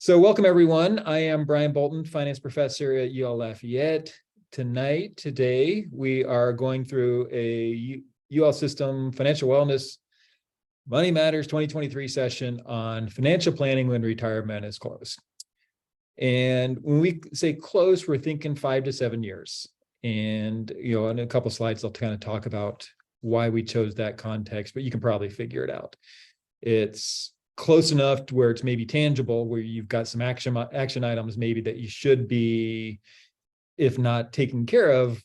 So welcome everyone. I am Brian Bolton, finance professor at UL Lafayette. Today, we are going through a UL System Financial Wellness Money Matters 2023 session on financial planning when retirement is close. And when we say close, we're thinking 5 to 7 years. And, in a couple of slides, I'll kind of talk about why we chose that context, but you can probably figure it out. It's close enough to where it's maybe tangible, where you've got some action items maybe that you should be, if not taken care of,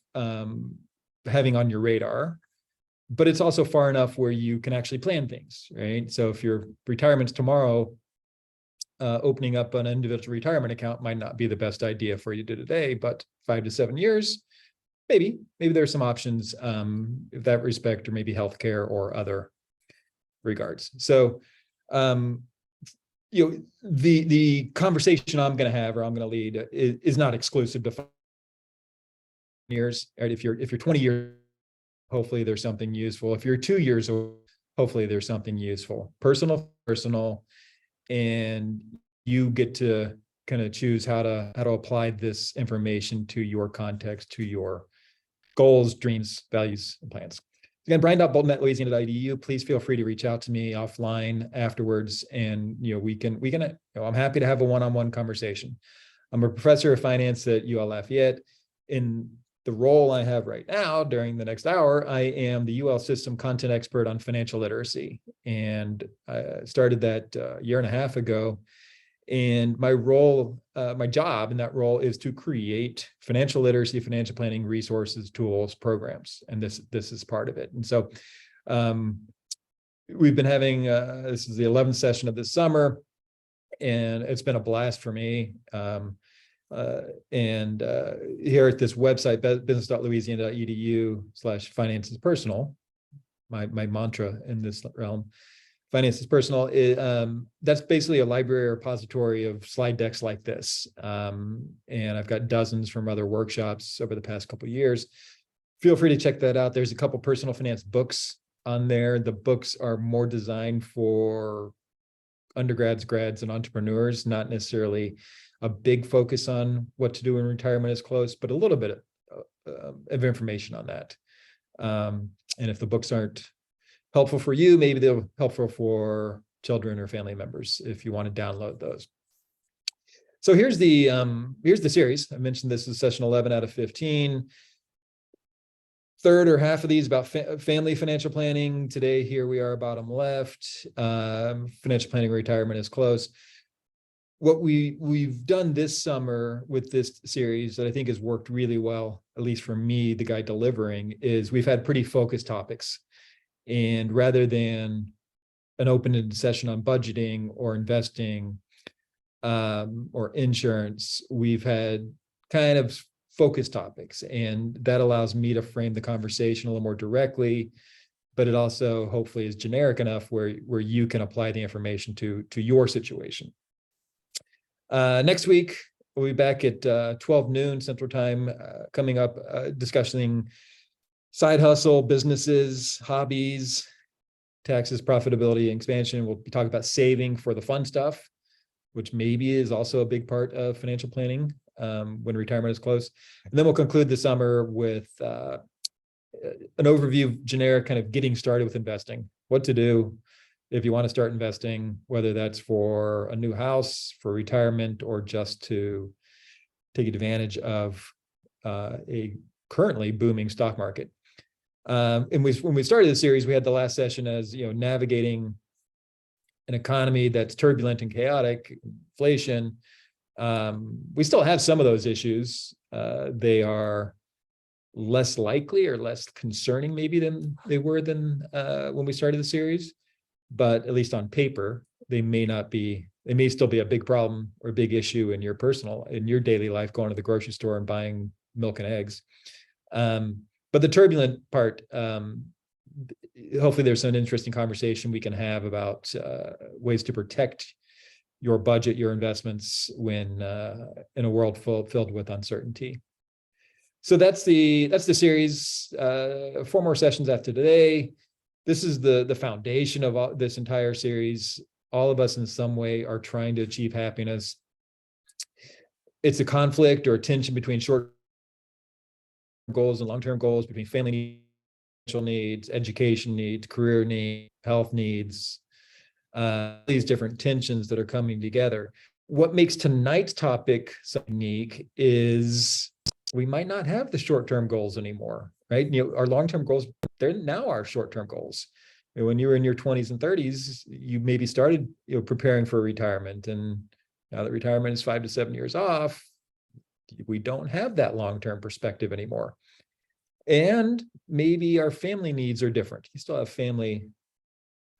having on your radar. But it's also far enough where you can actually plan things, right? So if your retirement's tomorrow, opening up an individual retirement account might not be the best idea for you to do today, but 5 to 7 years, maybe there's some options in that respect, or maybe healthcare or other regards. So the conversation I'm going to have, or I'm going to lead, is not exclusive to 5 years. Right? If you're 20 years, hopefully there's something useful. If you're 2 years old, hopefully there's something useful. Personal, and you get to kind of choose how to apply this information to your context, to your goals, dreams, values, and plans. Again, brian.bolton@louisiana.edu. Please feel free to reach out to me offline afterwards, and we can. I'm happy to have a one-on-one conversation. I'm a professor of finance at UL Lafayette. In the role I have right now, during the next hour, I am the UL System content expert on financial literacy, and I started that a year and a half ago. And my role, my job in that role is to create financial literacy, financial planning resources, tools, programs. And this is part of it. And so we've been having, this is the 11th session of this summer, and it's been a blast for me. Here at this website, business.louisiana.edu/finances personal, my mantra in this realm, finance is personal. That's basically a library or repository of slide decks like this. And I've got dozens from other workshops over the past couple of years. Feel free to check that out. There's a couple personal finance books on there. The books are more designed for undergrads, grads, and entrepreneurs, not necessarily a big focus on what to do when retirement is close, but a little bit of information on that. And if the books aren't helpful for you, maybe they're helpful for children or family members if you want to download those. So here's the series. I mentioned this is session 11 out of 15. Third or half of these about family financial planning. Today, here we are, bottom left. Financial planning retirement is close. What we've done this summer with this series that I think has worked really well, at least for me, the guy delivering, is we've had pretty focused topics. And rather than an open-ended session on budgeting or investing or insurance, we've had kind of focused topics. And that allows me to frame the conversation a little more directly, but it also hopefully is generic enough where you can apply the information to your situation. Next week, we'll be back at 12 noon Central Time, coming up, discussing side hustle, businesses, hobbies, taxes, profitability, and expansion. We'll be talking about saving for the fun stuff, which maybe is also a big part of financial planning when retirement is close. And then we'll conclude the summer with an overview, generic kind of getting started with investing, what to do if you want to start investing, whether that's for a new house, for retirement, or just to take advantage of a currently booming stock market. And when we started the series, we had the last session as, navigating an economy that's turbulent and chaotic, inflation. We still have some of those issues. They are less likely or less concerning maybe than they were when we started the series, but at least on paper, they may still be a big problem or a big issue in your daily life, going to the grocery store and buying milk and eggs. But the turbulent part, hopefully there's an interesting conversation we can have about ways to protect your budget, your investments when in a world filled with uncertainty. So that's the series. 4 more sessions after today. This is the foundation of this entire series. All of us in some way are trying to achieve happiness. it's a conflict or a tension between short goals and long-term goals, between family needs, financial needs, education needs, career needs, health needs, these different tensions that are coming together. What makes tonight's topic so unique is we might not have the short-term goals anymore, right? Our long-term goals, they're now our short-term goals. When you were in your 20s and 30s, you maybe started, preparing for retirement, and now that retirement is 5 to 7 years off, we don't have that long-term perspective anymore. And maybe our family needs are different. You still have family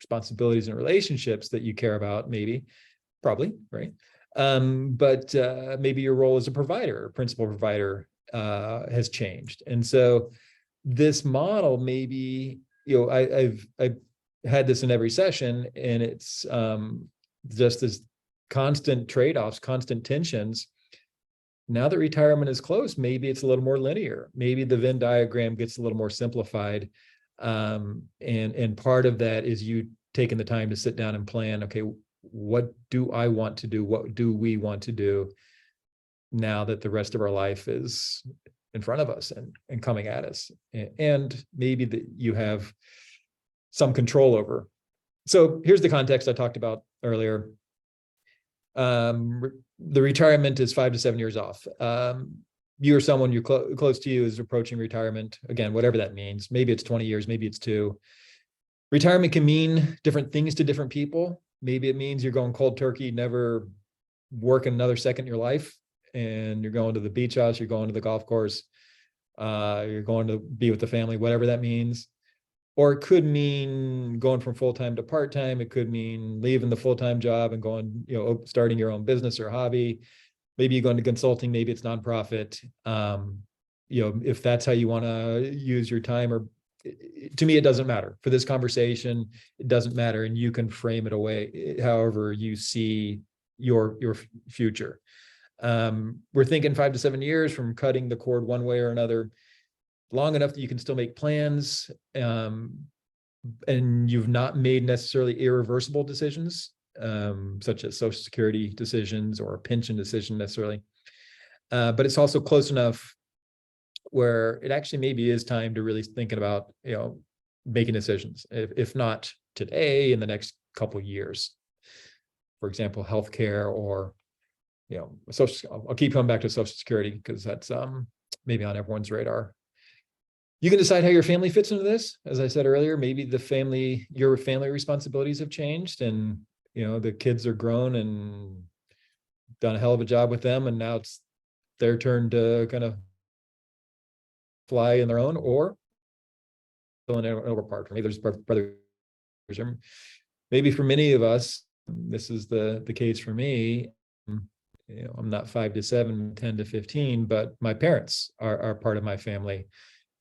responsibilities and relationships that you care about, maybe, probably, right? But maybe your role as a provider, principal provider, has changed. And so this model, maybe, I've had this in every session, and it's just this constant trade-offs, constant tensions. Now that retirement is close, maybe it's a little more linear. Maybe the Venn diagram gets a little more simplified. And part of that is you taking the time to sit down and plan, okay, what do I want to do? What do we want to do now that the rest of our life is in front of us and coming at us? And maybe that you have some control over. So here's the context I talked about earlier. The retirement is 5 to 7 years off. You or someone you're close to you is approaching retirement. Again, whatever that means. Maybe it's 20 years, maybe it's 2. Retirement can mean different things to different people. Maybe it means you're going cold turkey, never work another second in your life, and you're going to the beach house, you're going to the golf course, you're going to be with the family, whatever that means. Or it could mean going from full-time to part-time. It could mean leaving the full-time job and going, starting your own business or hobby. Maybe you go into consulting, maybe it's nonprofit. If that's how you want to use your time, or to me, it doesn't matter. For this conversation, it doesn't matter. And you can frame it away however you see your future. We're thinking 5 to 7 years from cutting the cord one way or another, long enough that you can still make plans, and you've not made necessarily irreversible decisions, such as Social Security decisions or a pension decision necessarily. But it's also close enough where it actually maybe is time to really thinking about, making decisions, if not today, in the next couple of years. For example, healthcare, or, I'll keep coming back to Social Security because that's maybe on everyone's radar. You can decide how your family fits into this. As I said earlier, maybe your family responsibilities have changed, and the kids are grown and done a hell of a job with them, and now it's their turn to kind of fly in their own, or fill in over part. Maybe there's brothers. Maybe for many of us, this is the case for me. I'm not 5 to 7, 10 to 15, but my parents are part of my family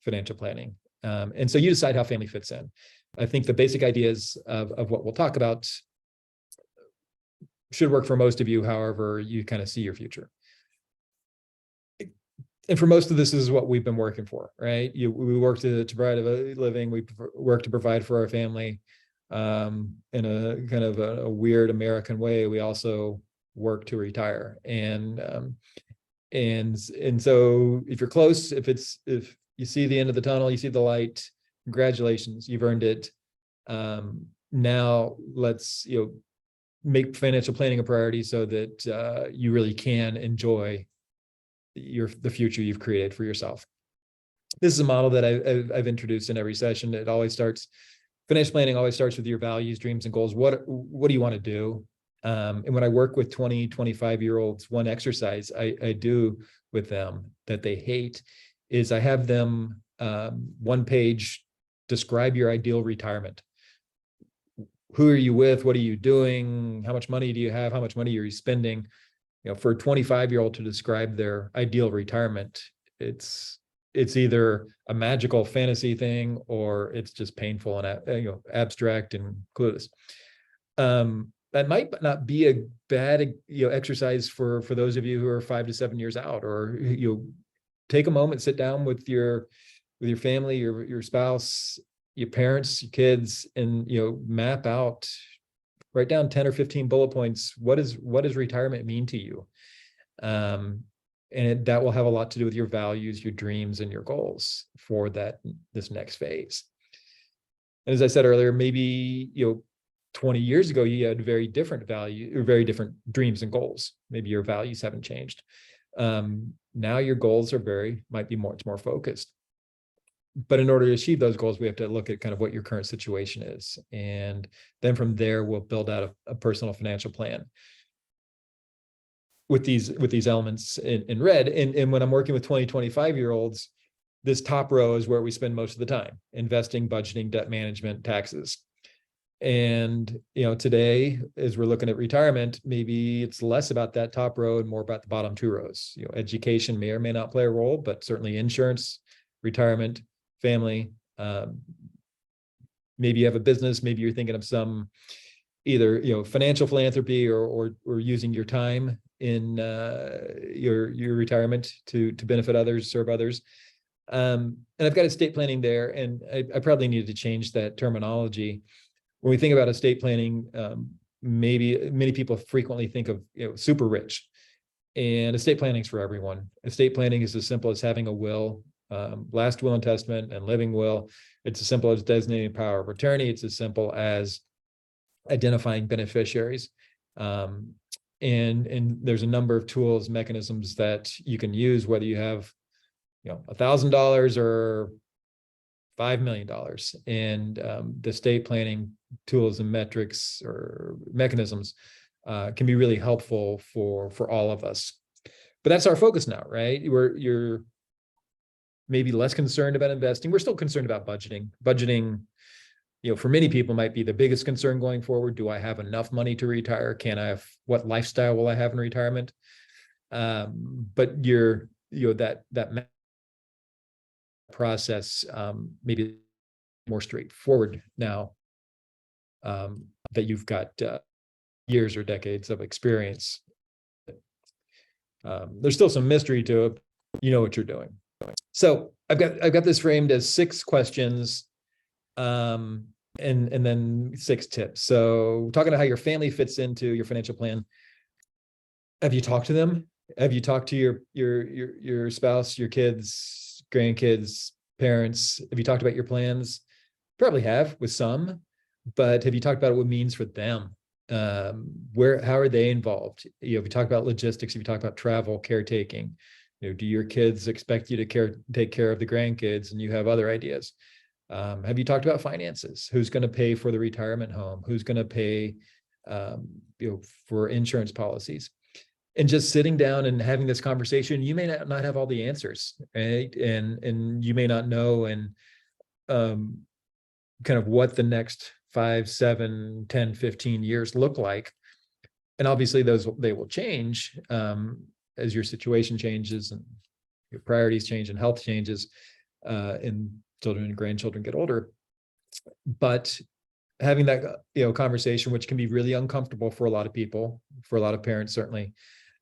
financial planning. And so you decide how family fits in. I think the basic ideas of what we'll talk about should work for most of you, however you kind of see your future. And for most of this is what we've been working for, right? We work to provide a living. We work to provide for our family, in a kind of a weird American way. We also work to retire. And so if you're close, if you see the end of the tunnel, you see the light, congratulations, you've earned it. Now let's, make financial planning a priority so that you really can enjoy the future you've created for yourself. This is a model that I've introduced in every session. Financial planning always starts with your values, dreams, and goals. What do you want to do? And when I work with 20, 25-year-olds, one exercise I do with them that they hate is I have them, one page, describe your ideal retirement. Who are you with? What are you doing? How much money do you have? How much money are you spending? For a 25-year-old to describe their ideal retirement, it's either a magical fantasy thing or it's just painful and abstract and clueless. That might not be a bad exercise for those of you who are 5 to 7 years out, or take a moment, sit down with your family, your spouse, your parents, your kids, and map out, write down 10 or 15 bullet points. What does retirement mean to you? And that will have a lot to do with your values, your dreams, and your goals for this next phase. And as I said earlier, maybe 20 years ago, you had very different value or very different dreams and goals. Maybe your values haven't changed. Now your goals might be much more focused. But in order to achieve those goals, we have to look at kind of what your current situation is. And then from there, we'll build out a personal financial plan with these elements in red. And when I'm working with 20, 25-year-olds, this top row is where we spend most of the time: investing, budgeting, debt management, taxes. And today, as we're looking at retirement, maybe it's less about that top row and more about the bottom two rows. Education may or may not play a role, but certainly insurance, retirement, family. Maybe you have a business. Maybe you're thinking of some either financial philanthropy or using your time in your retirement to benefit others, serve others. And I've got estate planning there, and I probably needed to change that terminology. When we think about estate planning, maybe many people frequently think of super rich, and estate planning is for everyone. Estate planning is as simple as having a will, last will and testament, and living will. It's as simple as designating power of attorney. It's as simple as identifying beneficiaries. And there's a number of tools, mechanisms that you can use, whether you have $1,000 or $5 million. And the estate planning tools and metrics or mechanisms can be really helpful for all of us. But that's our focus now, right? You're maybe less concerned about investing. We're still concerned about budgeting. Budgeting, for many people might be the biggest concern going forward. Do I have enough money to retire? What lifestyle will I have in retirement? But that process maybe more straightforward now that you've got years or decades of experience. There's still some mystery to it. You know what you're doing. So I've got this framed as 6 questions, and then 6 tips. So talking about how your family fits into your financial plan. Have you talked to them? Have you talked to your spouse, your kids, grandkids, parents? Have you talked about your plans? Probably have with some, but have you talked about what it means for them? How are they involved? Have you talked about logistics? Have you talked about travel, caretaking? Do your kids expect you to take care of the grandkids, and you have other ideas? Have you talked about finances? Who's going to pay for the retirement home? Who's going to pay, for insurance policies? And just sitting down and having this conversation, you may not have all the answers, right? And you may not know kind of what the next 5, 7, 10, 15 years look like. And obviously they will change as your situation changes and your priorities change and health changes, and children and grandchildren get older. But having that conversation, which can be really uncomfortable for a lot of people, for a lot of parents certainly,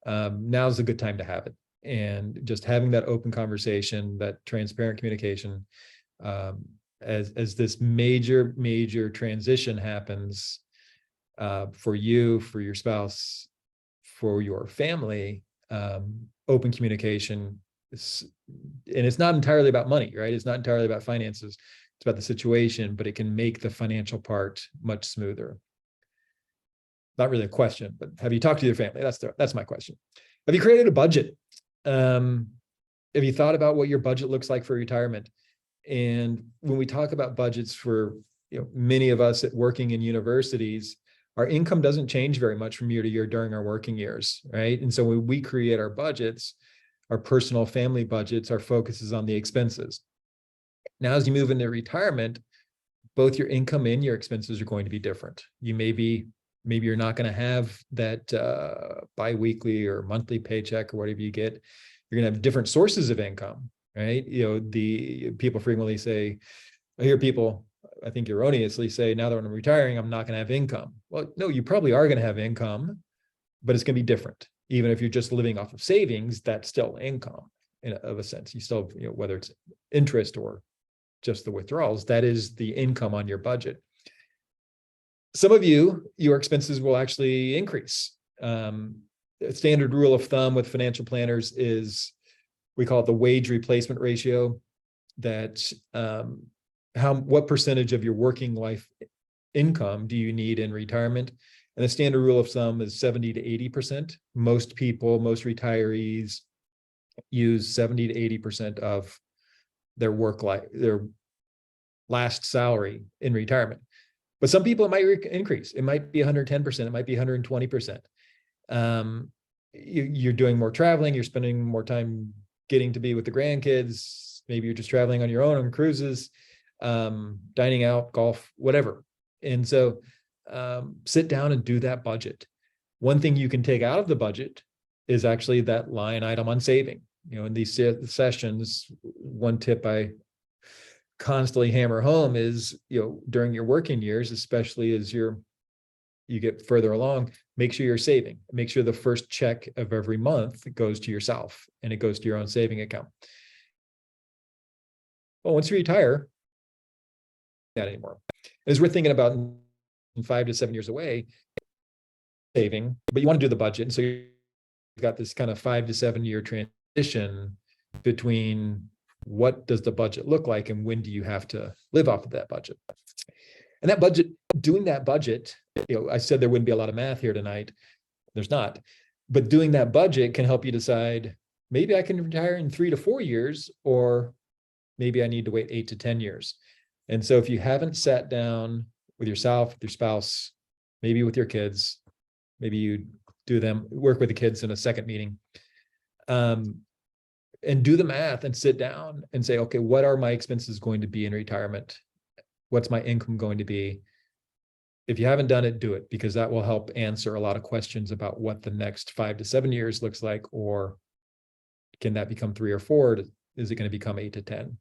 now's a good time to have it. And just having that open conversation, that transparent communication, as this major transition happens for you, for your spouse, for your family. Open communication and it's not entirely about money, right? It's not entirely about finances. It's about the situation, but it can make the financial part much smoother. Not really a question, but have you talked to your family? That's my question. Have you created a budget? Have you thought about what your budget looks like for retirement? And when we talk about budgets for many of us working in universities, our income doesn't change very much from year to year during our working years, right? And so when we create our budgets, our personal family budgets, our focus is on the expenses. Now, as you move into retirement, both your income and your expenses are going to be different. Maybe you're not going to have that biweekly or monthly paycheck or whatever you get. You're going to have different sources of income, right? The people frequently say, I hear people, I think erroneously say, now that I'm retiring, I'm not going to have income. Well, no, you probably are going to have income, but it's going to be different. Even if you're just living off of savings, that's still income of a sense. You still, whether it's interest or just the withdrawals, that is the income on your budget. Some of your expenses will actually increase. a standard rule of thumb with financial planners is, we call it the wage replacement ratio, that what percentage of your working life income do you need in retirement? And the standard rule of thumb is 70 to 80%. Most people, most retirees use 70 to 80% of their work life, their last salary in retirement. But some people, it might increase. It might be 110%. It might be 120%. You're doing more traveling. You're spending more time getting to be with the grandkids. Maybe you're just traveling on your own on cruises, dining out, golf, whatever. And so sit down and do that budget. One thing you can take out of the budget is actually that line item on saving. In these sessions, one tip I constantly hammer home is, during your working years, especially as you get further along, make sure you're saving. Make sure the first check of every month goes to yourself and it goes to your own saving account. Well, once you retire, not anymore. As we're thinking about 5 to 7 years away, saving, but you want to do the budget. And so you've got this kind of 5 to 7 year transition between what does the budget look like and when do you have to live off of that budget. And that budget, doing that budget, I said there wouldn't be a lot of math here tonight. There's not. But doing that budget can help you decide, maybe I can retire in 3 to 4 years, or maybe I need to wait 8 to 10 years. And so if you haven't sat down with yourself, with your spouse, maybe with your kids, maybe you work with the kids in a second meeting, and do the math and sit down and say, okay, what are my expenses going to be in retirement? What's my income going to be? If you haven't done it, do it, because that will help answer a lot of questions about what the next 5 to 7 years looks like, or can that become 3 or 4? Is it going to become 8 to 10?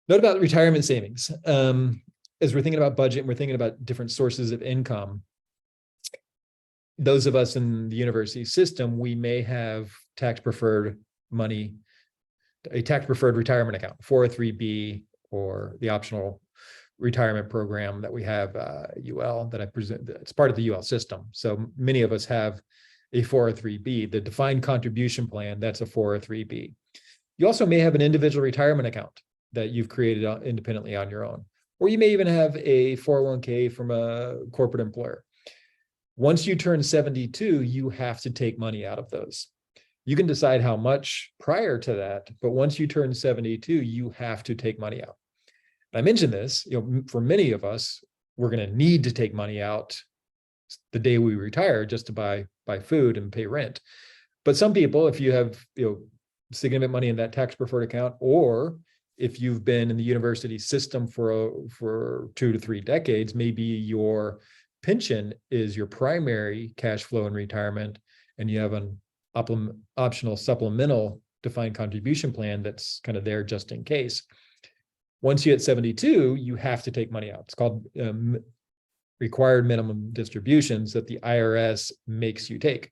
Note about retirement savings. As we're thinking about budget and we're thinking about different sources of income, those of us in the university system, we may have tax-preferred money, a tax-preferred retirement account, 403B, or the optional retirement program that we have UL that I present. It's part of the UL system. So many of us have a 403B, the defined contribution plan. That's a 403B. You also may have an individual retirement account that you've created independently on your own, or you may even have a 401k from a corporate employer. Once you turn 72, you have to take money out of those. You can decide how much prior to that, but once you turn 72, you have to take money out. I mentioned this, for many of us, we're going to need to take money out the day we retire just to buy food and pay rent. But some people, if you have significant money in that tax preferred account, or if you've been in the university system for 2 to 3 decades, maybe your pension is your primary cash flow in retirement, and you have an optional supplemental defined contribution plan that's kind of there just in case. Once you hit 72, you have to take money out. It's called required minimum distributions that the IRS makes you take.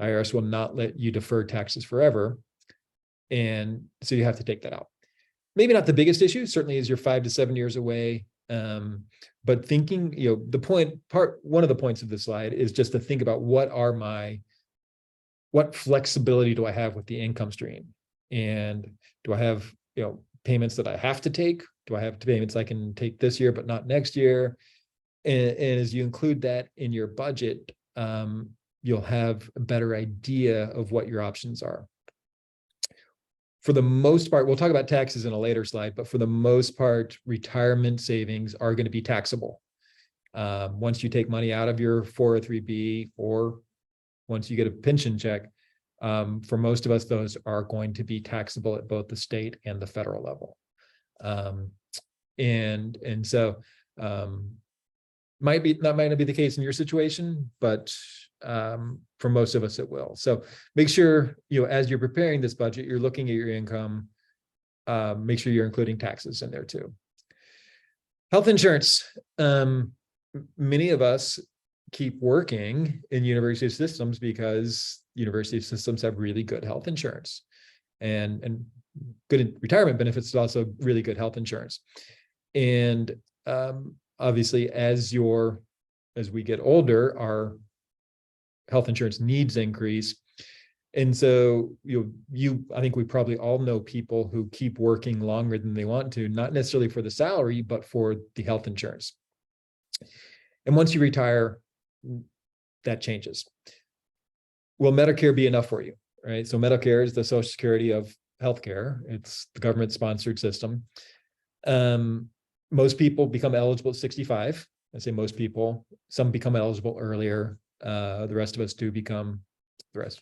IRS will not let you defer taxes forever. And so you have to take that out. Maybe not the biggest issue, certainly as you're 5 to 7 years away. But thinking, one of the points of the slide is just to think about what flexibility do I have with the income stream? And do I have, payments that I have to take? Do I have payments I can take this year, but not next year? And as you include that in your budget, you'll have a better idea of what your options are. For the most part, we'll talk about taxes in a later slide, but for the most part, retirement savings are going to be taxable. Once you take money out of your 403B, or once you get a pension check, for most of us, those are going to be taxable at both the state and the federal level. And so might not be the case in your situation, but for most of us it will. So make sure, as you're preparing this budget, you're looking at your income, make sure you're including taxes in there too. Health insurance. Many of us keep working in university systems because university systems have really good health insurance, and good retirement benefits is also really good health insurance. And obviously, as we get older, our health insurance needs increase. And so, I think we probably all know people who keep working longer than they want to, not necessarily for the salary, but for the health insurance. And once you retire, that changes. Will Medicare be enough for you? Right. So Medicare is the Social Security of healthcare. It's the government-sponsored system. Most people become eligible at 65. I say most people. Some become eligible earlier. The rest of us do become the rest.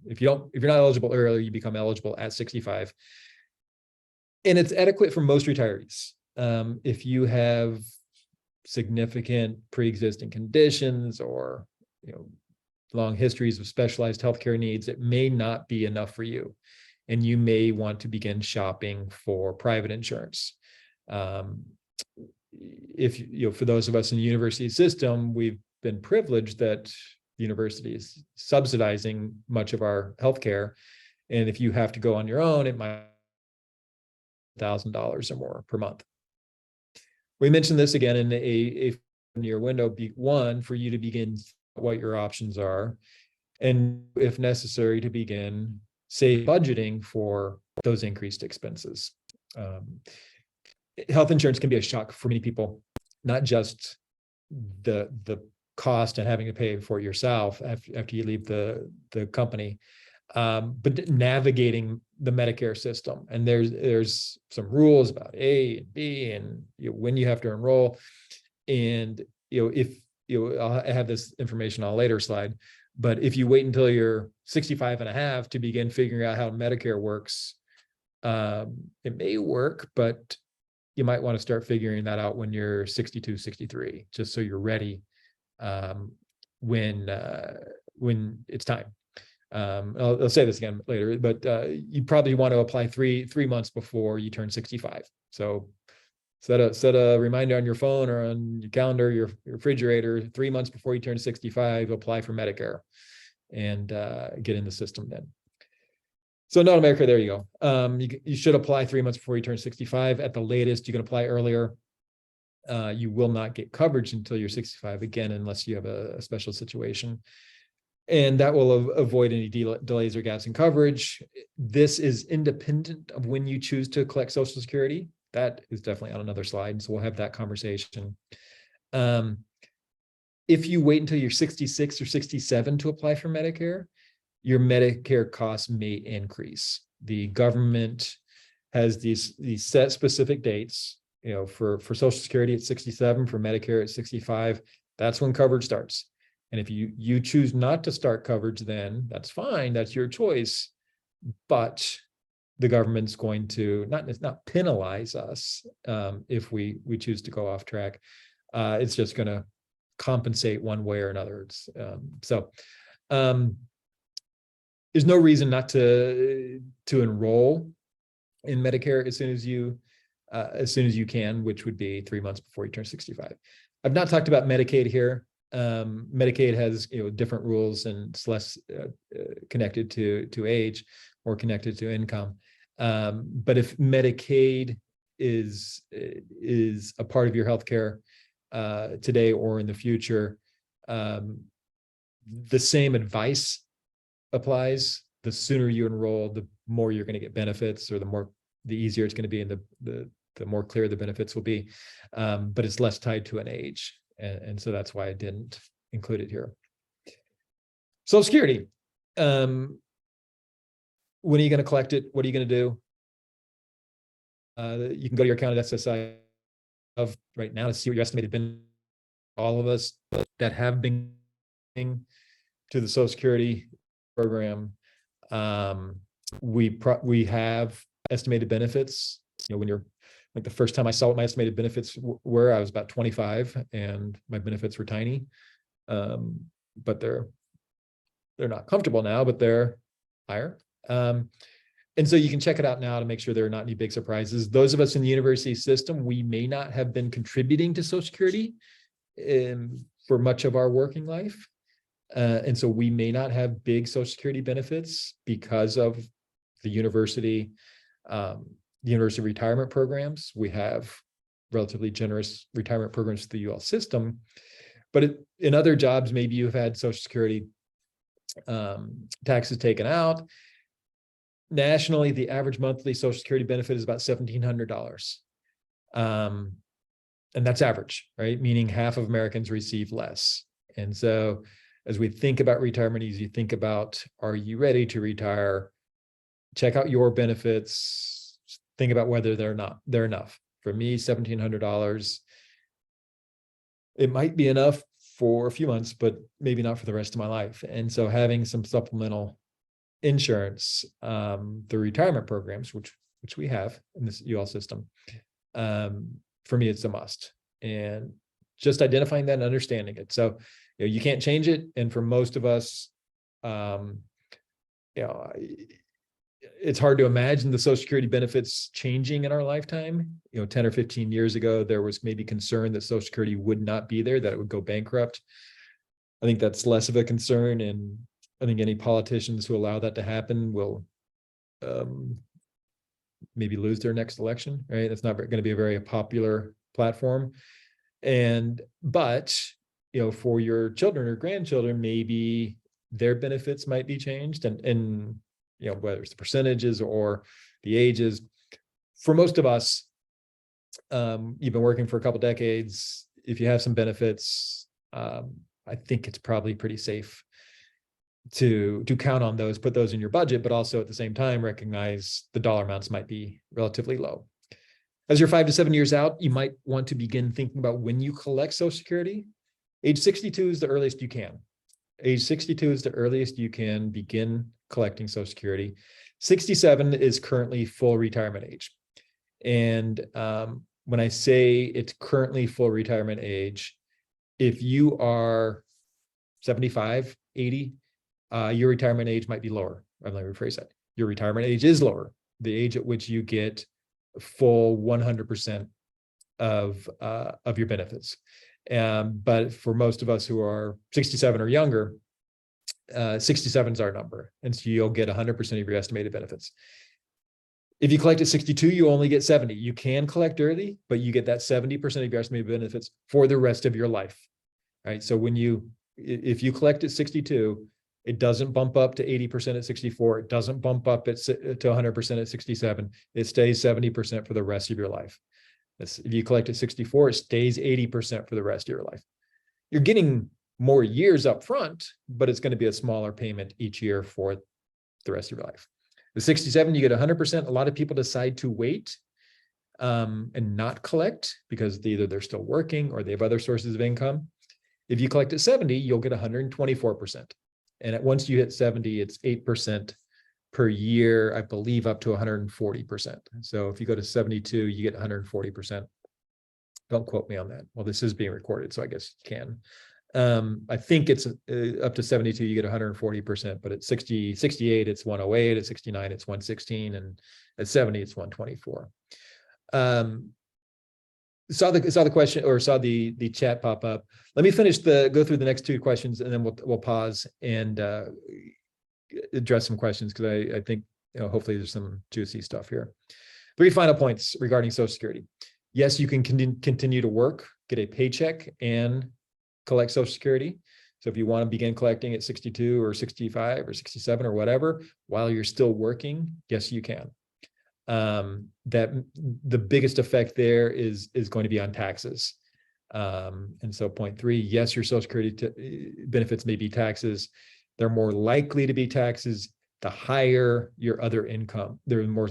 If you're not eligible earlier, you become eligible at 65. And it's adequate for most retirees. If you have significant pre-existing conditions or long histories of specialized healthcare needs, it may not be enough for you. And you may want to begin shopping for private insurance. If for those of us in the university system, we've been privileged that the university is subsidizing much of our healthcare. And if you have to go on your own, it might be $1,000 or more per month. We mentioned this again in a year window, one, for you to begin what your options are, and if necessary, to begin, say, budgeting for those increased expenses. Health insurance can be a shock for many people, not just the cost and having to pay for it yourself after you leave the company, but navigating the Medicare system. And there's some rules about A and B and when you have to enroll. And if I'll have this information on a later slide, but if you wait until you're 65 and a half to begin figuring out how Medicare works, it may work, but you might want to start figuring that out when you're 62, 63, just so you're ready when it's time. I'll say this again later, but you probably want to apply three months before you turn 65. So set a reminder on your phone or on your calendar, your refrigerator, 3 months before you turn 65, apply for Medicare and get in the system then. So not America, there you go. You should apply 3 months before you turn 65. At the latest, you can apply earlier. You will not get coverage until you're 65 again, unless you have a special situation. And that will avoid any delays or gaps in coverage. This is independent of when you choose to collect Social Security. That is definitely on another slide, so we'll have that conversation. If you wait until you're 66 or 67 to apply for Medicare, your Medicare costs may increase. The government has these set specific dates, for Social Security at 67, for Medicare at 65, that's when coverage starts. And if you choose not to start coverage, then that's fine, that's your choice. But the government's going to not penalize us if we choose to go off track. It's just going to compensate one way or another. There's no reason not to enroll in Medicare as soon as you can, which would be 3 months before you turn 65. I've not talked about Medicaid here. Medicaid has different rules and it's less connected to age or connected to income. But if Medicaid is a part of your healthcare today or in the future, the same advice applies. The sooner you enroll, the more you're going to get benefits, or the easier it's going to be, and the more clear the benefits will be. But it's less tied to an age. And so that's why I didn't include it here. Social Security. When are you going to collect it? What are you going to do? You can go to your account at SSI of right now to see what your estimated benefit. All of us that have been to the Social Security program, we have estimated benefits. When you're like, the first time I saw what my estimated benefits were, I was about 25 and my benefits were tiny. But they're not comfortable now, but they're higher. And so you can check it out now to make sure there are not any big surprises. Those of us in the university system, we may not have been contributing to Social Security for much of our working life. And so we may not have big Social Security benefits because of the university retirement programs. We have relatively generous retirement programs to the UL system, but in other jobs, maybe you've had Social Security taxes taken out. Nationally, the average monthly Social Security benefit is about $1,700. And that's average, right? Meaning half of Americans receive less. And so as we think about retirement, as you think about, are you ready to retire? Check out your benefits, think about whether they're enough. For me, $1,700, it might be enough for a few months, but maybe not for the rest of my life. And so having some supplemental insurance, the retirement programs, which we have in this UL system, for me, it's a must. And just identifying that and understanding it. So, you can't change it. And for most of us, it's hard to imagine the Social Security benefits changing in our lifetime. 10 or 15 years ago, there was maybe concern that Social Security would not be there, that it would go bankrupt. I think that's less of a concern. And I think any politicians who allow that to happen will maybe lose their next election, right? That's not going to be a very popular platform. But for your children or grandchildren, maybe their benefits might be changed, and whether it's the percentages or the ages. For most of us, you've been working for a couple decades. If you have some benefits, I think it's probably pretty safe to count on those, put those in your budget, but also at the same time recognize the dollar amounts might be relatively low. As you're 5 to 7 years out, you might want to begin thinking about when you collect Social Security. Age 62 is the earliest you can. Age 62 is the earliest you can begin collecting Social Security. 67 is currently full retirement age. And when I say it's currently full retirement age, if you are 75, 80, your retirement age might be lower. Let me rephrase that. Your retirement age is lower. The age at which you get full 100% of your benefits. But for most of us who are 67 or younger, 67 is our number. And so you'll get 100% of your estimated benefits. If you collect at 62, you only get 70. You can collect early, but you get that 70% of your estimated benefits for the rest of your life, right? So if you collect at 62, it doesn't bump up to 80% at 64. It doesn't bump up to 100% at 67. It stays 70% for the rest of your life. If you collect at 64, it stays 80% for the rest of your life. You're getting more years up front, but it's going to be a smaller payment each year for the rest of your life. With 67, you get 100%. A lot of people decide to wait and not collect because either they're still working or they have other sources of income. If you collect at 70, you'll get 124%. And once you hit 70, it's 8% per year, I believe, up to 140%. So if you go to 72, you get 140%. Don't quote me on that. Well, this is being recorded, so I guess you can. I think it's up to 72, you get 140%, but at 68, it's 108, at 69, it's 116, and at 70, it's 124. Saw the question, or saw the chat pop up. Let me go through the next two questions, and then we'll pause and address some questions, because I think hopefully there's some juicy stuff here. 3 final points regarding Social Security. Yes, you can continue to work, get a paycheck, and collect Social Security. So if you want to begin collecting at 62 or 65 or 67 or whatever while you're still working, yes, you can. That the biggest effect there is going to be on taxes. And so point 3, yes, your Social Security benefits may be taxes. They're more likely to be taxes the higher your other income. They're more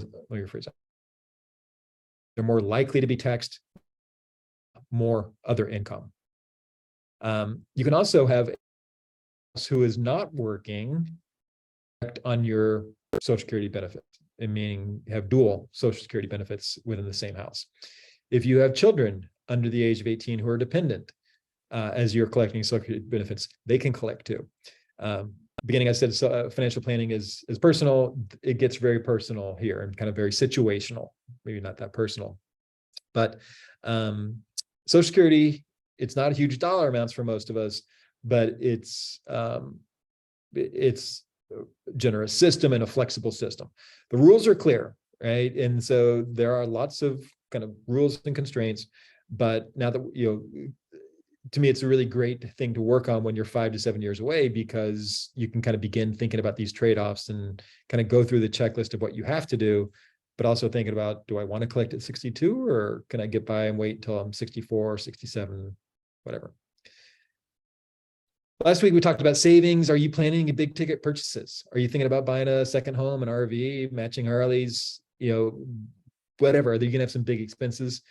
likely to be taxed more other income. You can also have who is not working on your Social Security benefits, meaning have dual Social Security benefits within the same house. If you have children under the age of 18 who are dependent, as you're collecting Social Security benefits, they can collect too. Beginning, I said financial planning is personal. It gets very personal here and kind of very situational, maybe not that personal. But Social Security, it's not huge dollar amounts for most of us, but it's a generous system and a flexible system. The rules are clear, right? And so there are lots of kind of rules and constraints. But now that to me, it's a really great thing to work on when you're 5 to 7 years away, because you can kind of begin thinking about these trade-offs and kind of go through the checklist of what you have to do, but also thinking about, do I want to collect at 62, or can I get by and wait until I'm 64 or 67, whatever. Last week, we talked about savings. Are you planning a big ticket purchases? Are you thinking about buying a second home, an RV, matching Harleys, whatever? Are you going to have some big expenses?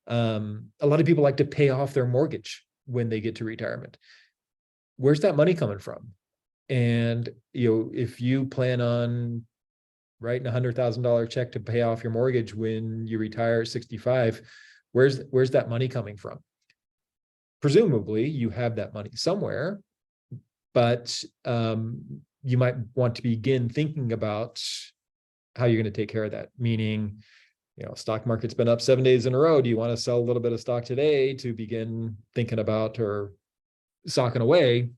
A lot of people like to pay off their mortgage when they get to retirement. Where's that money coming from? And, if you plan on writing $100,000 check to pay off your mortgage when you retire at 65, where's that money coming from? Presumably you have that money somewhere, but you might want to begin thinking about how you're going to take care of that. Meaning, stock market's been up 7 days in a row. Do you want to sell a little bit of stock today to begin thinking about, or socking away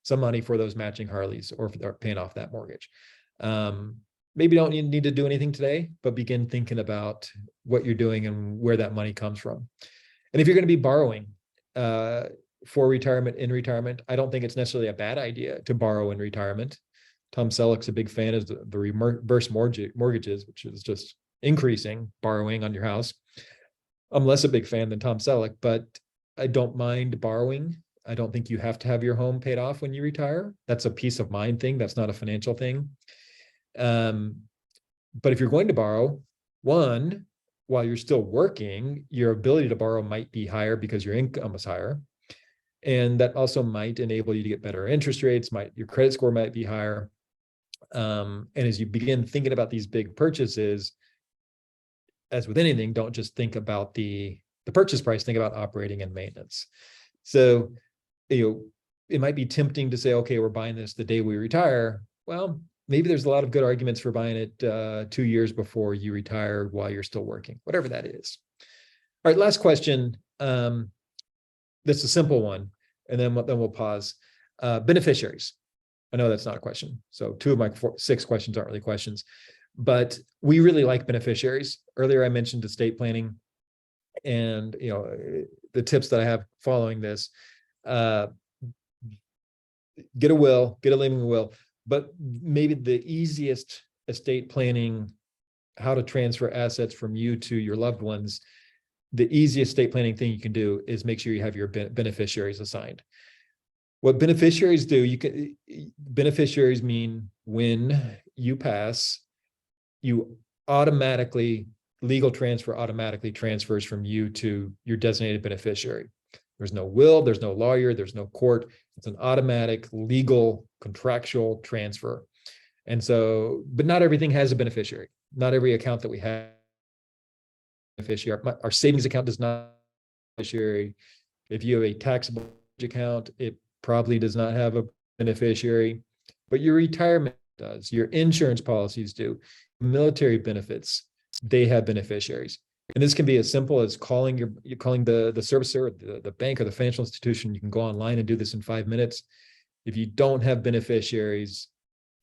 some money for those matching Harleys, or for paying off that mortgage? Maybe don't need to do anything today, but begin thinking about what you're doing and where that money comes from. And if you're going to be borrowing for retirement, in retirement, I don't think it's necessarily a bad idea to borrow in retirement. Tom Selleck's a big fan of the reverse mortgages, which is just increasing borrowing on your house. I'm less a big fan than Tom Selleck, but I don't mind borrowing. I don't think you have to have your home paid off when you retire. That's a peace of mind thing. That's not a financial thing. But if you're going to borrow, one, while you're still working, your ability to borrow might be higher because your income is higher. And that also might enable you to get better interest rates, your credit score might be higher. And as you begin thinking about these big purchases, as with anything, don't just think about the purchase price, think about operating and maintenance. So, it might be tempting to say, okay, we're buying this the day we retire. Well, maybe there's a lot of good arguments for buying it 2 years before you retire while you're still working, whatever that is. All right, last question. That's a simple one, and then we'll pause. Beneficiaries. I know that's not a question. So 2 of my 6 questions aren't really questions, but we really like beneficiaries. Earlier, I mentioned estate planning, and the tips that I have following this. Get a will, get a living will, but maybe the easiest estate planning, how to transfer assets from you to your loved ones, the easiest estate planning thing you can do is make sure you have your beneficiaries assigned. What beneficiaries do, beneficiaries mean when you pass, legal transfer automatically transfers from you to your designated beneficiary. There's no will, there's no lawyer, there's no court. It's an automatic, legal, contractual transfer. And so, but not everything has a beneficiary. Not every account that we have beneficiary. Our savings account does not have a beneficiary. If you have a taxable account, it probably does not have a beneficiary, but your retirement does. Your insurance policies do. Military benefits, they have beneficiaries. And this can be as simple as calling the servicer, the bank or the financial institution. You can go online and do this in 5 minutes. If you don't have beneficiaries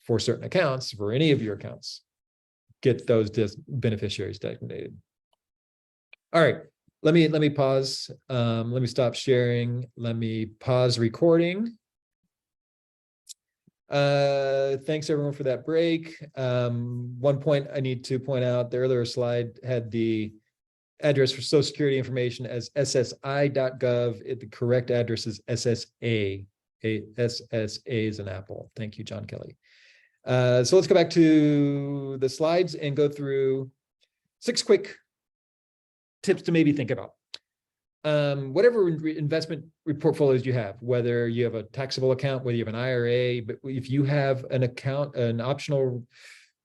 for certain accounts, for any of your accounts, get those beneficiaries designated. All right, let me pause. Let me stop sharing. Let me pause recording. Thanks everyone for that break. One point I need to point out, the earlier slide had the address for Social Security information as ssi.gov. The correct address is SSA. SSA is an apple. Thank you, John Kelly. So let's go back to the slides and go through 6 quick tips to maybe think about. Whatever investment portfolios you have, whether you have a taxable account, whether you have an IRA, but if you have an account, an optional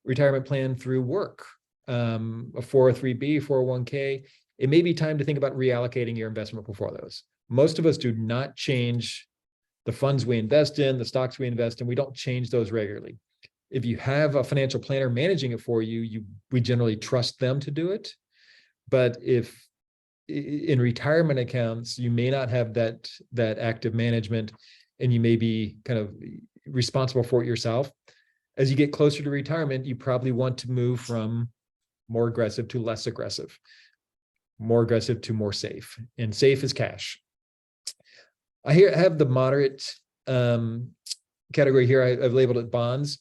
retirement plan through work, a 403b, 401k, it may be time to think about reallocating your investment portfolios. Most of us do not change the funds we invest in, the stocks we invest in. We don't change those regularly. If you have a financial planner managing it for you, we generally trust them to do it. But if in retirement accounts, you may not have that active management, and you may be kind of responsible for it yourself. As you get closer to retirement, you probably want to move from more aggressive to less aggressive, more aggressive to more safe, and safe is cash. have the moderate category here. I've labeled it bonds.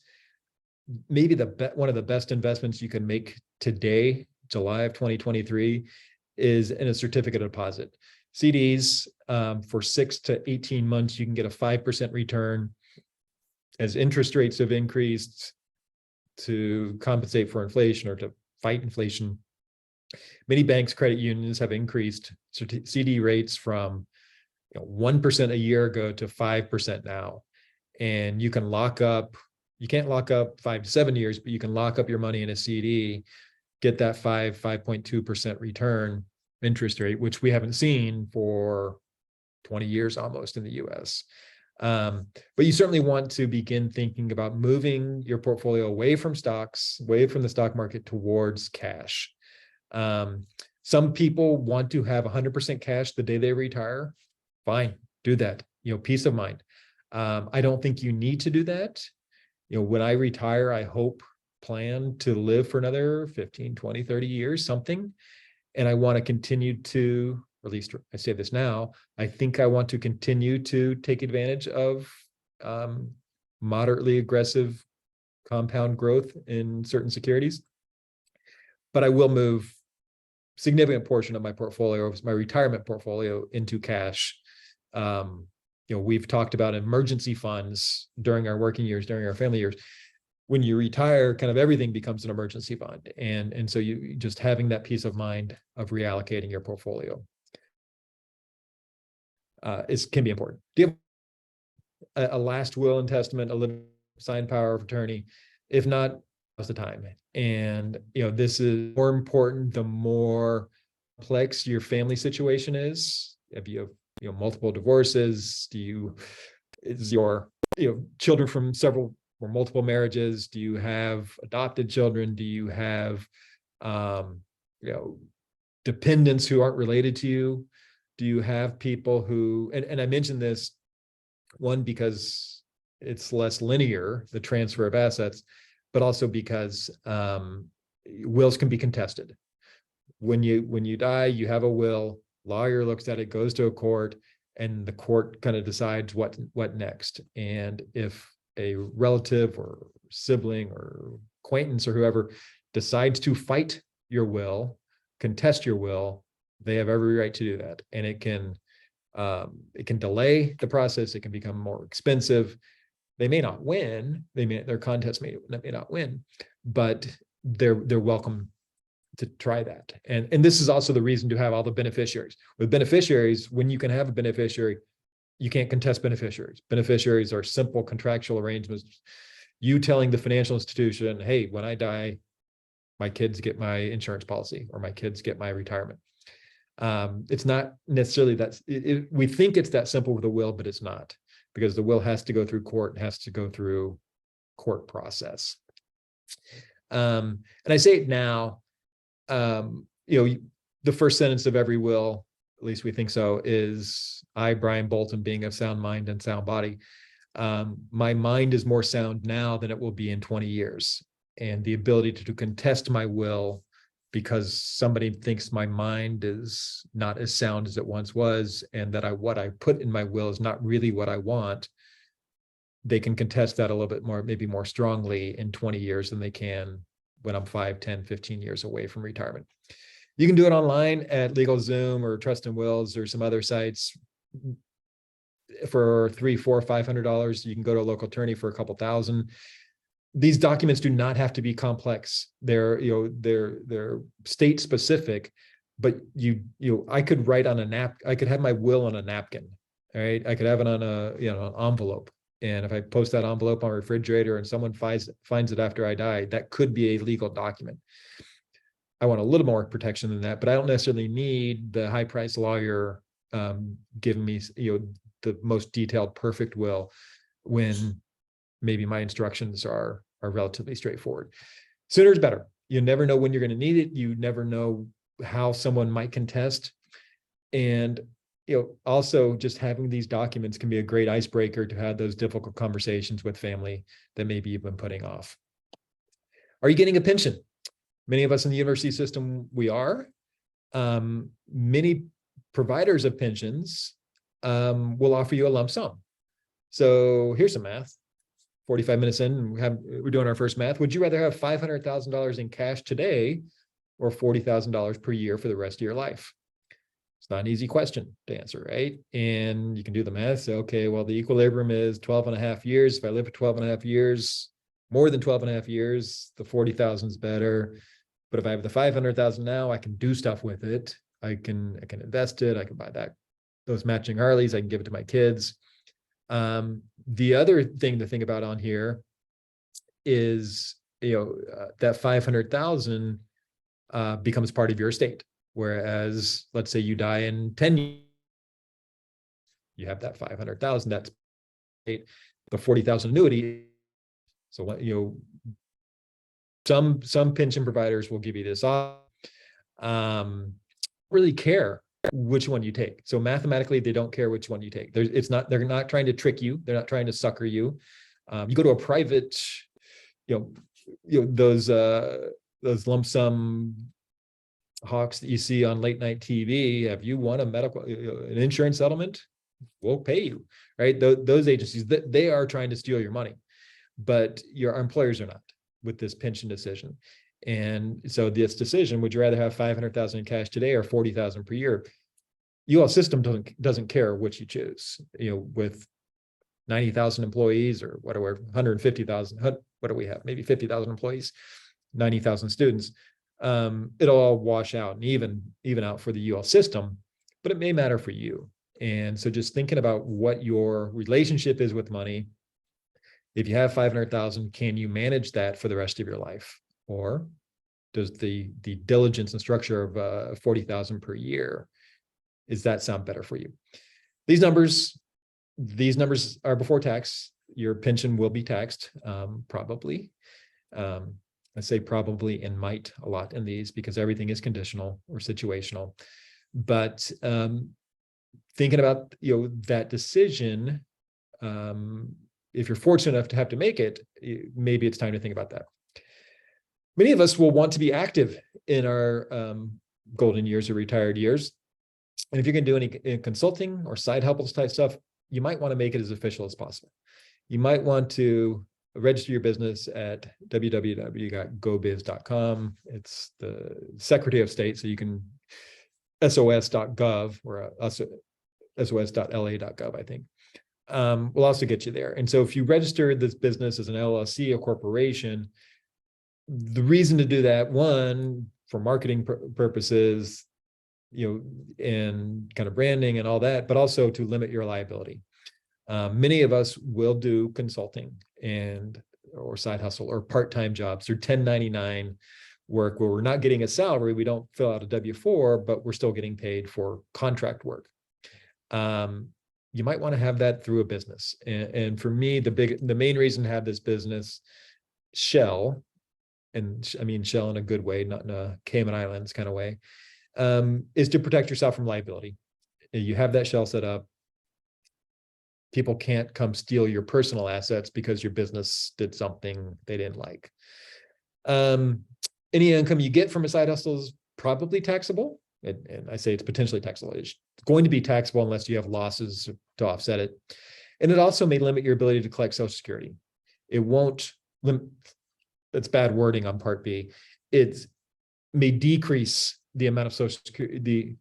Maybe one of the best investments you can make today, July of 2023, is in a certificate of deposit. CDs, for 6 to 18 months, you can get a 5% return. As interest rates have increased to compensate for inflation or to fight inflation, many banks, credit unions have increased CD rates from 1% a year ago to 5% now. And you can lock up, you can't lock up 5 to 7 years, but you can lock up your money in a CD, get that 5.2% return interest rate, which we haven't seen for 20 years almost in the US. But you certainly want to begin thinking about moving your portfolio away from stocks, away from the stock market, towards cash. Some people want to have 100% cash the day they retire. Fine, do that. Peace of mind. I don't think you need to do that. When I retire, I plan to live for another 15, 20, 30 years, something. And I want to continue to, or at least I say this now, I think I want to continue to take advantage of moderately aggressive compound growth in certain securities. But I will move significant portion of my portfolio, my retirement portfolio, into cash. We've talked about emergency funds during our working years, during our family years. When you retire, kind of everything becomes an emergency fund. And so you just having that peace of mind of reallocating your portfolio can be important. Do you have a last will and testament, a living signed power of attorney? If not, now's the time. And this is more important the more complex your family situation is. If you have multiple divorces, is your children from several or multiple marriages? Do you have adopted children? Do you have dependents who aren't related to you? Do you have people who, and I mentioned this, one, because it's less linear, the transfer of assets, but also because wills can be contested. When you die, you have a will, lawyer looks at it, goes to a court, and the court kind of decides what next. And if a relative or sibling or acquaintance or whoever decides to fight your will, contest your will, they have every right to do that. And it can delay the process. It can become more expensive. They may not win. Their contest may not win, but they're welcome to try that. And this is also the reason to have all the beneficiaries. With beneficiaries, when you can have a beneficiary, you can't contest beneficiaries. Beneficiaries are simple contractual arrangements. You telling the financial institution, hey, when I die, my kids get my insurance policy, or my kids get my retirement. It's not necessarily that. We think it's that simple with a will, but it's not, because the will has to go through court, has to go through court process. And I say it now, the first sentence of every will, at least we think so, is I, Brian Bolton, being of sound mind and sound body. My mind is more sound now than it will be in 20 years. And the ability to contest my will because somebody thinks my mind is not as sound as it once was, and that what I put in my will is not really what I want, they can contest that a little bit more, maybe more strongly in 20 years than they can when I'm 5, 10, 15 years away from retirement. You can do it online at LegalZoom or Trust and Wills or some other sites for $300, $400, $500. You can go to a local attorney for a couple thousand. These documents do not have to be complex. They're state specific, but I could write on I could have my will on a napkin. All right. I could have it on an envelope. And if I post that envelope on a refrigerator and someone finds it after I die, that could be a legal document. I want a little more protection than that, but I don't necessarily need the high-priced lawyer giving me the most detailed, perfect will, when maybe my instructions are relatively straightforward. Sooner is better. You never know when you're going to need it. You never know how someone might contest. And also just having these documents can be a great icebreaker to have those difficult conversations with family that maybe you've been putting off. Are you getting a pension? Many of us in the university system, we are. Many providers of pensions will offer you a lump sum. So here's some math. 45 minutes in, we're doing our first math. Would you rather have $500,000 in cash today or $40,000 per year for the rest of your life? It's not an easy question to answer, right? And you can do the math. So, okay, well, the equilibrium is 12 and a half years. If I live for 12 and a half years, more than 12 and a half years, the 40,000 is better. But if I have the 500,000 now, I can do stuff with it. I can invest it. I can buy those matching Harleys. I can give it to my kids. The other thing to think about on here is, that 500,000 becomes part of your estate. Whereas, let's say you die in 10 years, you have that 500,000. That's the 40,000 annuity. So, some pension providers will give you this off. Really care which one you take. So mathematically, they don't care which one you take. They're not trying to trick you. They're not trying to sucker you. You go to a private, those lump sum hawks that you see on late night TV. Have you won an insurance settlement? We'll pay you, right? Those agencies, they are trying to steal your money, but your employers are not with this pension decision. And so this decision, would you rather have 500,000 in cash today or 40,000 per year? UL system doesn't care which you choose. With 90,000 employees or whatever, 150,000, what do we have? Maybe 50,000 employees, 90,000 students. It'll all wash out and even out for the UL system, but it may matter for you. And so just thinking about what your relationship is with money. If you have 500,000, can you manage that for the rest of your life? Or does the diligence and structure of 40,000 per year, does that sound better for you? These numbers are before tax. Your pension will be taxed, probably. I say probably and might a lot in these because everything is conditional or situational. But thinking about that decision, if you're fortunate enough to have to make it, maybe it's time to think about that. Many of us will want to be active in our golden years or retired years. And if you're going to do any consulting or side hustles type stuff, you might want to make it as official as possible. You might want to register your business at www.gobiz.com. It's the Secretary of State, so you can sos.gov or sos.la.gov, I think. Will also get you there. And so if you register this business as an LLC, a corporation, the reason to do that, one, for marketing purposes, and kind of branding and all that, but also to limit your liability. Many of us will do consulting or side hustle or part-time jobs or 1099 work where we're not getting a salary. We don't fill out a W-4, but we're still getting paid for contract work. You might want to have that through a business. And for me, the main reason to have this business, shell, and I mean shell in a good way, not in a Cayman Islands kind of way, is to protect yourself from liability. You have that shell set up. People can't come steal your personal assets because your business did something they didn't like. Any income you get from a side hustle is probably taxable. And I say it's potentially taxable. It's going to be taxable unless you have losses to offset it. And it also may limit your ability to collect Social Security. It won't limit, that's bad wording on Part B. It may decrease the amount of Social Security,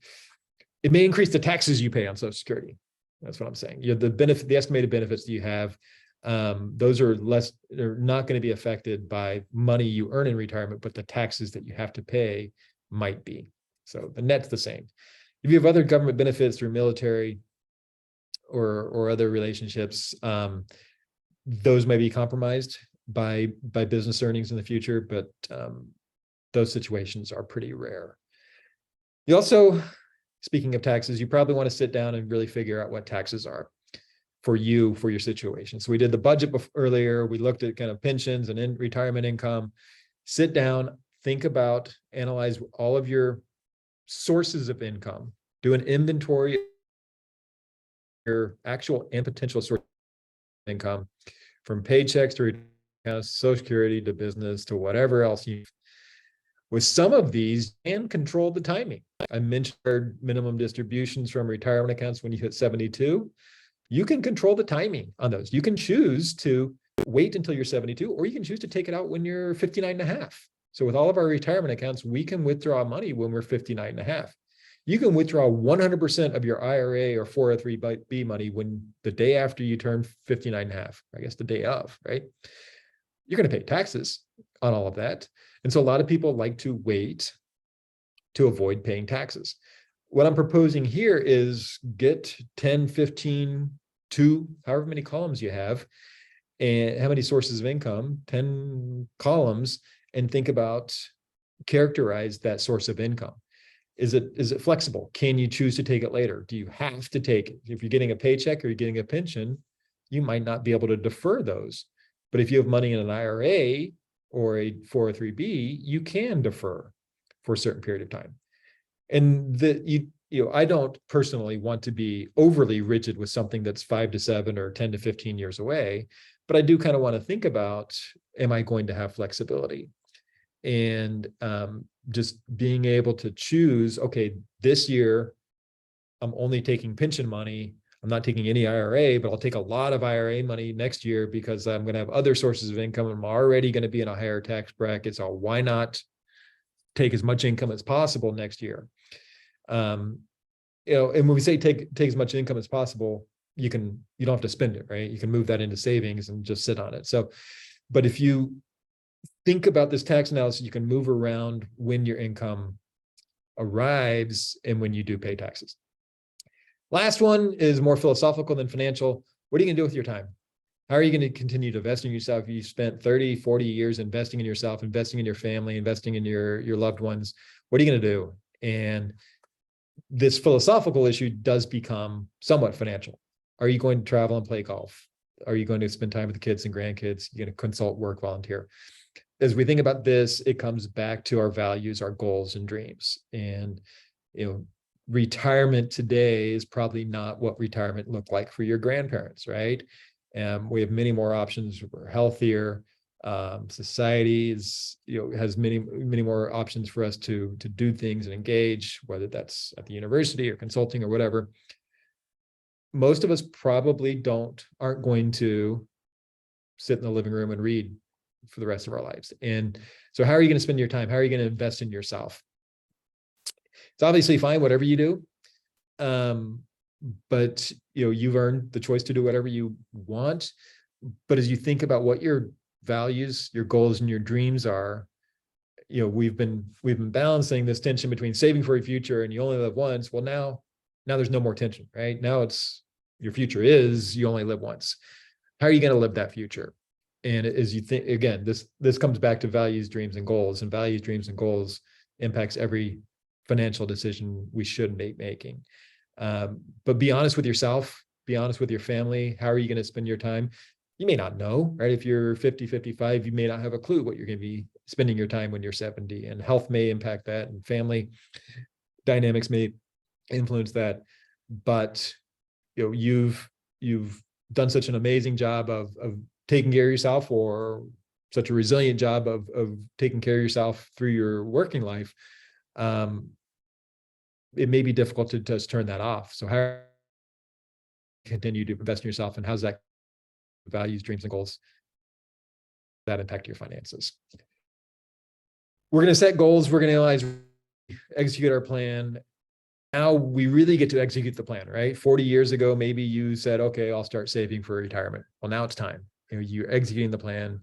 it may increase the taxes you pay on Social Security. That's what I'm saying. The estimated benefits that you have, those are not going to be affected by money you earn in retirement, but the taxes that you have to pay might be. So the net's the same. If you have other government benefits through military or other relationships, those may be compromised by business earnings in the future, but those situations are pretty rare. You also, speaking of taxes, you probably want to sit down and really figure out what taxes are for you, for your situation. So we did the budget earlier. We looked at kind of pensions and retirement income. Sit down, think about, analyze all of your sources of income, do an inventory of your actual and potential source of income, from paychecks to Social Security to business to whatever else you. With some of these, you can control the timing. I mentioned our minimum distributions from retirement accounts when you hit 72. You can control the timing on those. You can choose to wait until you're 72, or you can choose to take it out when you're 59 and a half. So with all of our retirement accounts, we can withdraw money when we're 59 and a half. You can withdraw 100% of your IRA or 403b money when the day after you turn 59 and a half, I guess the day of, right? You're going to pay taxes on all of that. And so a lot of people like to wait to avoid paying taxes. What I'm proposing here is get 10, 15, 2, however many columns you have, and how many sources of income, 10 columns, and think about, characterize that source of income. Is it flexible? Can you choose to take it later? Do you have to take it? If you're getting a paycheck or you're getting a pension, you might not be able to defer those. But if you have money in an IRA or a 403b, you can defer for a certain period of time. And I don't personally want to be overly rigid with something that's 5 to 7 or 10 to 15 years away, but I do kind of want to think about, am I going to have flexibility? And just being able to choose, okay, this year, I'm only taking pension money. I'm not taking any IRA, but I'll take a lot of IRA money next year because I'm going to have other sources of income. I'm already going to be in a higher tax bracket. So why not take as much income as possible next year? And when we say take as much income as possible, you don't have to spend it, right? You can move that into savings and just sit on it. So, but if you think about this tax analysis, you can move around when your income arrives and when you do pay taxes. Last one is more philosophical than financial. What are you going to do with your time? How are you going to continue to invest in yourself? You spent 30, 40 years investing in yourself, investing in your family, investing in your loved ones. What are you going to do? And this philosophical issue does become somewhat financial. Are you going to travel and play golf? Are you going to spend time with the kids and grandkids? You're going to consult, work, volunteer. As we think about this, it comes back to our values, our goals and dreams. And, retirement today is probably not what retirement looked like for your grandparents, right? We have many more options. We're healthier. Society is, has many more options for us to do things and engage, whether that's at the university or consulting or whatever. Most of us probably aren't going to sit in the living room and read for the rest of our lives. And so how are you going to spend your time? How are you going to invest in yourself? It's obviously fine, whatever you do. But you've earned the choice to do whatever you want. But as you think about what your values, your goals, and your dreams are, we've been balancing this tension between saving for your future and you only live once. Well, now there's no more tension, right? Now it's your future is you only live once. How are you going to live that future? And as you think, again, this comes back to values, dreams, and goals, and values, dreams, and goals impacts every financial decision we should be making. But be honest with yourself, be honest with your family. How are you going to spend your time? You may not know, right? If you're 50, 55, you may not have a clue what you're going to be spending your time when you're 70, and health may impact that, and family dynamics may influence that. But you've done such an amazing job of taking care of yourself, or such a resilient job of taking care of yourself through your working life. It may be difficult to just turn that off. So how do you continue to invest in yourself, and how's that values, dreams, and goals that impact your finances? We're going to set goals. We're going to analyze, execute our plan. Now we really get to execute the plan, right? 40 years ago, maybe you said, okay, I'll start saving for retirement. Well, now it's time. You're executing the plan.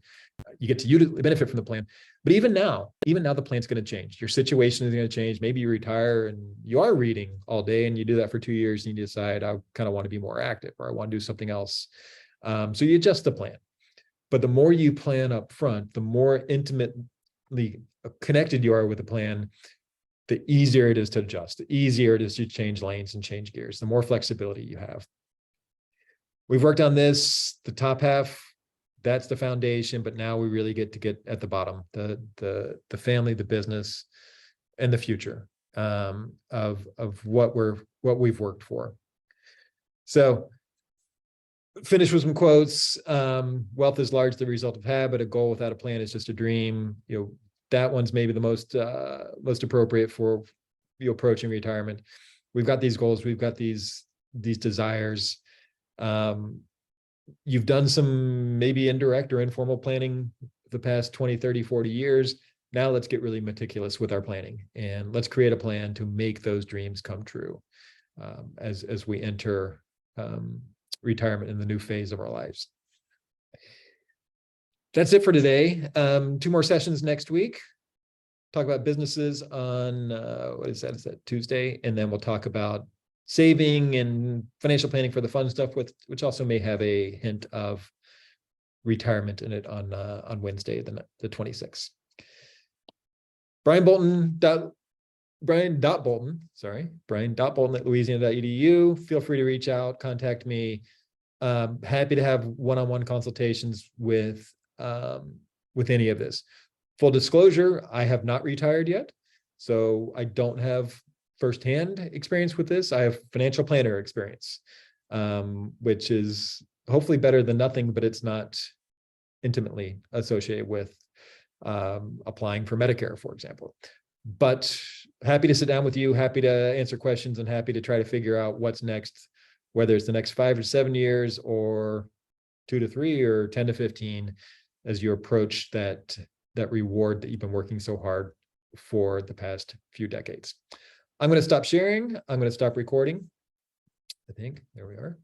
You get to benefit from the plan. But even now the plan's going to change. Your situation is going to change. Maybe you retire and you are reading all day, and you do that for 2 years, and you decide, I kind of want to be more active, or I want to do something else. So you adjust the plan. But the more you plan up front, the more intimately connected you are with the plan, the easier it is to adjust, the easier it is to change lanes and change gears, the more flexibility you have. We've worked on this, the top half, that's the foundation, but now we really get at the bottom, the family, the business, and the future of what we've worked for. So finish with some quotes. Wealth is largely the result of habit. A goal without a plan is just a dream. that one's maybe the most appropriate for you approaching retirement. We've got these goals, we've got these desires. You've done some maybe indirect or informal planning the past 20, 30, 40 years. Now let's get really meticulous with our planning, and let's create a plan to make those dreams come true as we enter retirement in the new phase of our lives. That's it for today. 2 more sessions next week. Talk about businesses on, what is that? Is that Tuesday? And then we'll talk about saving and financial planning for the fun stuff, which also may have a hint of retirement in it on Wednesday, the 26th. Brian Bolton at Louisiana.edu. Feel free to reach out, contact me. Happy to have one-on-one consultations with any of this. Full disclosure, I have not retired yet, so I don't have firsthand experience with this. I have financial planner experience, which is hopefully better than nothing, but it's not intimately associated with applying for Medicare, for example. But happy to sit down with you, happy to answer questions, and happy to try to figure out what's next, whether it's the next 5 or 7 years or 2 to 3 or 10 to 15, as you approach that reward that you've been working so hard for the past few decades. I'm going to stop sharing. I'm going to stop recording. I think there we are.